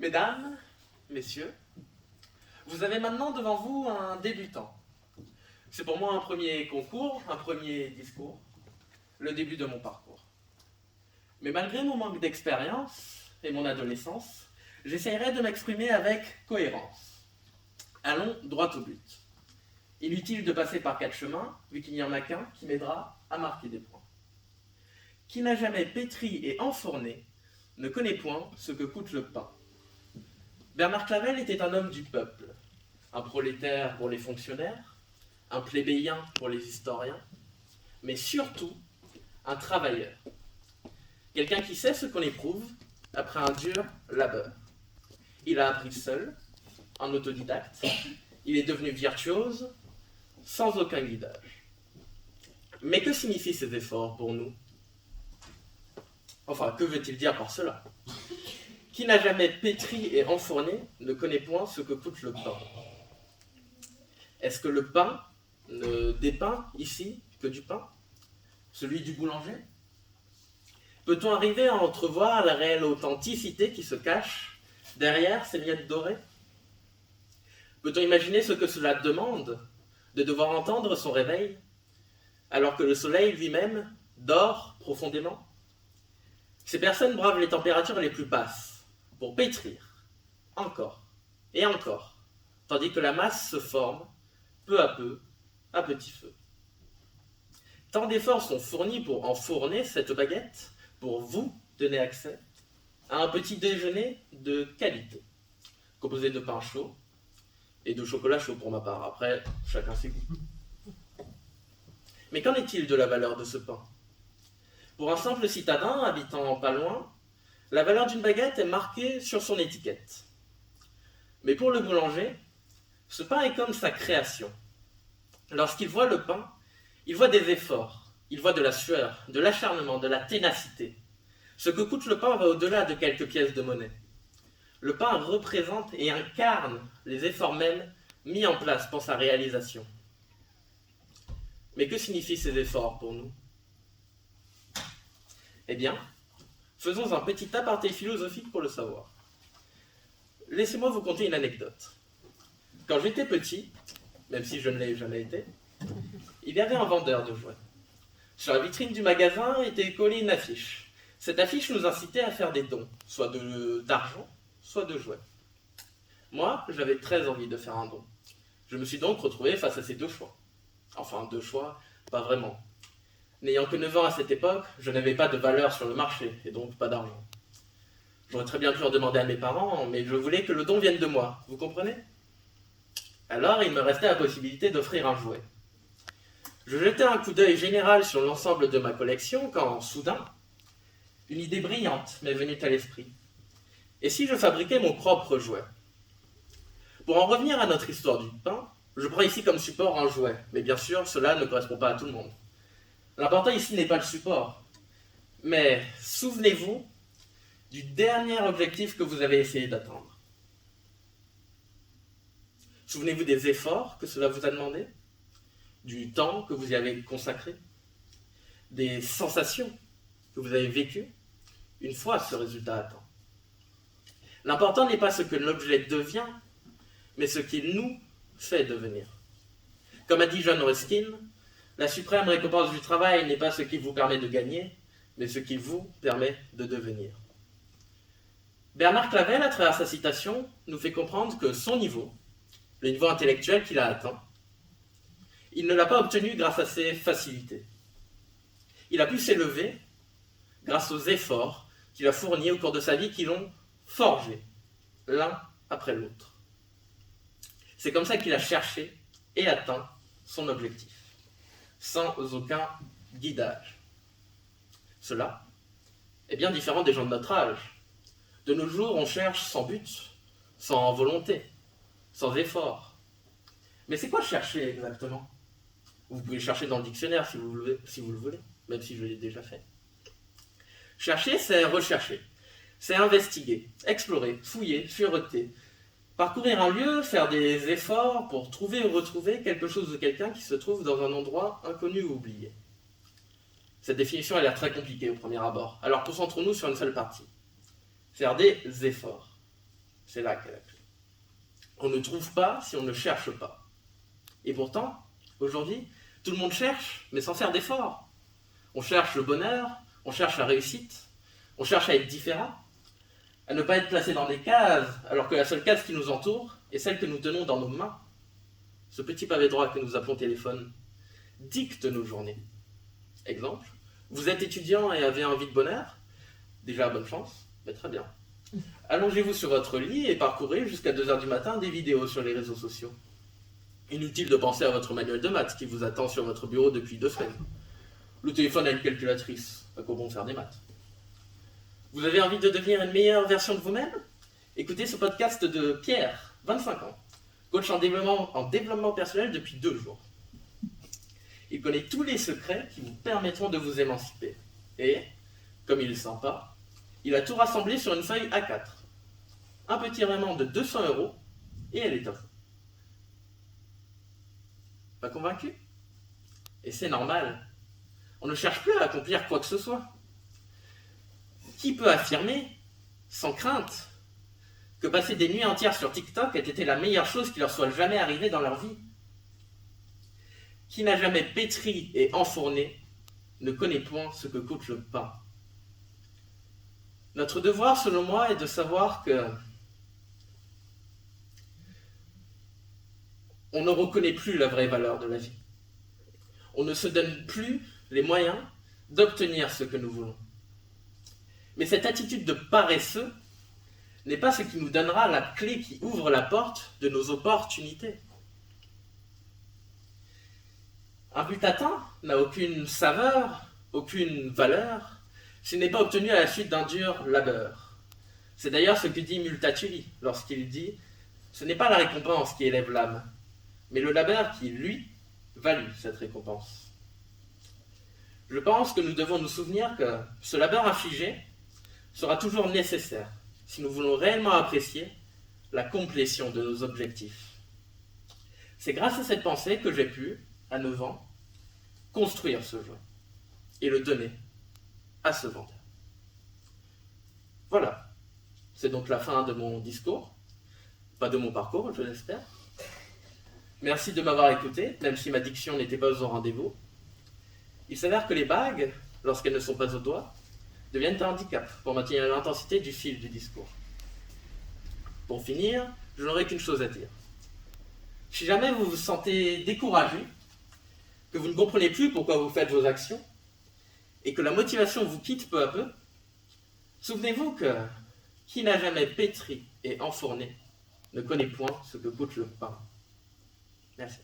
Mesdames, messieurs, vous avez maintenant devant vous un débutant. C'est pour moi un premier concours, un premier discours, le début de mon parcours. Mais malgré mon manque d'expérience et mon adolescence, j'essaierai de m'exprimer avec cohérence. Allons droit au but. Inutile de passer par 4 chemins, vu qu'il n'y en a qu'un qui m'aidera à marquer des points. Qui n'a jamais pétri et enfourné ne connaît point ce que coûte le pain. Bernard Clavel était un homme du peuple, un prolétaire pour les fonctionnaires, un plébéien pour les historiens, mais surtout un travailleur. Quelqu'un qui sait ce qu'on éprouve après un dur labeur. Il a appris seul, en autodidacte, il est devenu virtuose, sans aucun guidage. Mais que signifient ces efforts pour nous? Enfin, que veut-il dire par cela? Qui n'a jamais pétri et enfourné ne connaît point ce que coûte le pain. Est-ce que le pain ne dépeint ici que du pain? Celui du boulanger? Peut-on arriver à entrevoir la réelle authenticité qui se cache derrière ces miettes dorées? Peut-on imaginer ce que cela demande de devoir entendre son réveil alors que le soleil lui-même dort profondément? Ces personnes bravent les températures les plus basses pour pétrir, encore et encore, tandis que la masse se forme, peu, à petit feu. Tant d'efforts sont fournis pour enfourner cette baguette, pour vous donner accès à un petit déjeuner de qualité, composé de pain chaud et de chocolat chaud pour ma part. Après, chacun ses goûts. Mais qu'en est-il de la valeur de ce pain? Pour un simple citadin habitant pas loin, la valeur d'une baguette est marquée sur son étiquette. Mais pour le boulanger, ce pain est comme sa création. Lorsqu'il voit le pain, il voit des efforts, il voit de la sueur, de l'acharnement, de la ténacité. Ce que coûte le pain va au-delà de quelques pièces de monnaie. Le pain représente et incarne les efforts mêmes mis en place pour sa réalisation. Mais que signifient ces efforts pour nous? Eh bien, faisons un petit aparté philosophique pour le savoir. Laissez-moi vous conter une anecdote. Quand j'étais petit, même si je ne l'ai jamais été, il y avait un vendeur de jouets. Sur la vitrine du magasin était collée une affiche. Cette affiche nous incitait à faire des dons, soit d'argent, soit de jouets. Moi, j'avais très envie de faire un don. Je me suis donc retrouvé face à ces deux choix. Enfin, deux choix, pas vraiment. N'ayant que 9 ans à cette époque, je n'avais pas de valeur sur le marché, et donc pas d'argent. J'aurais très bien pu en demander à mes parents, mais je voulais que le don vienne de moi, vous comprenez? Alors, il me restait la possibilité d'offrir un jouet. Je jetais un coup d'œil général sur l'ensemble de ma collection quand, soudain, une idée brillante m'est venue à l'esprit. Et si je fabriquais mon propre jouet? Pour en revenir à notre histoire du pain, je prends ici comme support un jouet, mais bien sûr, cela ne correspond pas à tout le monde. L'important ici n'est pas le support, mais souvenez-vous du dernier objectif que vous avez essayé d'atteindre. Souvenez-vous des efforts que cela vous a demandé, du temps que vous y avez consacré, des sensations que vous avez vécues une fois ce résultat atteint. L'important n'est pas ce que l'objet devient, mais ce qu'il nous fait devenir. Comme a dit John Ruskin, la suprême récompense du travail n'est pas ce qui vous permet de gagner, mais ce qui vous permet de devenir. Bernard Clavel, à travers sa citation, nous fait comprendre que son niveau, le niveau intellectuel qu'il a atteint, il ne l'a pas obtenu grâce à ses facilités. Il a pu s'élever grâce aux efforts qu'il a fournis au cours de sa vie qui l'ont forgé, l'un après l'autre. C'est comme ça qu'il a cherché et atteint son objectif, sans aucun guidage. Cela est bien différent des gens de notre âge. De nos jours, on cherche sans but, sans volonté, sans effort. Mais c'est quoi chercher exactement? Vous pouvez chercher dans le dictionnaire si vous le voulez, même si je l'ai déjà fait. Chercher, c'est rechercher. C'est investiguer, explorer, fouiller, fureter, parcourir un lieu, faire des efforts pour trouver ou retrouver quelque chose de quelqu'un qui se trouve dans un endroit inconnu ou oublié. Cette définition a l'air très compliquée au premier abord, alors concentrons-nous sur une seule partie. Faire des efforts. C'est là qu'est la clé. On ne trouve pas si on ne cherche pas. Et pourtant, aujourd'hui, tout le monde cherche, mais sans faire d'efforts. On cherche le bonheur, on cherche la réussite, on cherche à être différent, à ne pas être placé dans des cases, alors que la seule case qui nous entoure est celle que nous tenons dans nos mains. Ce petit pavé droit que nous appelons téléphone dicte nos journées. Exemple, vous êtes étudiant et avez envie de bonheur? Déjà, bonne chance, mais très bien. Allongez-vous sur votre lit et parcourez jusqu'à 2h du matin des vidéos sur les réseaux sociaux. Inutile de penser à votre manuel de maths qui vous attend sur votre bureau depuis 2 semaines. Le téléphone a une calculatrice, à quoi bon faire des maths? Vous avez envie de devenir une meilleure version de vous-même? Écoutez ce podcast de Pierre, 25 ans, coach en développement personnel depuis 2 jours. Il connaît tous les secrets qui vous permettront de vous émanciper. Et, comme il est sympa, il a tout rassemblé sur une feuille A4. Un petit virement de 200 € et elle est à vous. Pas convaincu? Et c'est normal. On ne cherche plus à accomplir quoi que ce soit. Qui peut affirmer, sans crainte, que passer des nuits entières sur TikTok ait été la meilleure chose qui leur soit jamais arrivée dans leur vie? Qui n'a jamais pétri et enfourné ne connaît point ce que coûte le pain. Notre devoir, selon moi, est de savoir que on ne reconnaît plus la vraie valeur de la vie. On ne se donne plus les moyens d'obtenir ce que nous voulons. Mais cette attitude de paresseux n'est pas ce qui nous donnera la clé qui ouvre la porte de nos opportunités. Un but atteint n'a aucune saveur, aucune valeur, s'il n'est pas obtenu à la suite d'un dur labeur. C'est d'ailleurs ce que dit Multatuli lorsqu'il dit « Ce n'est pas la récompense qui élève l'âme, mais le labeur qui, lui, value cette récompense. » Je pense que nous devons nous souvenir que ce labeur infligé sera toujours nécessaire si nous voulons réellement apprécier la complétion de nos objectifs. C'est grâce à cette pensée que j'ai pu, à 9 ans, construire ce jouet et le donner à ce vendeur. Voilà, c'est donc la fin de mon discours, pas de mon parcours, je l'espère. Merci de m'avoir écouté, même si ma diction n'était pas au rendez-vous. Il s'avère que les bagues, lorsqu'elles ne sont pas au doigt, deviennent un handicap pour maintenir l'intensité du fil du discours. Pour finir, je n'aurai qu'une chose à dire. Si jamais vous vous sentez découragé, que vous ne comprenez plus pourquoi vous faites vos actions, et que la motivation vous quitte peu à peu, souvenez-vous que qui n'a jamais pétri et enfourné ne connaît point ce que coûte le pain. Merci.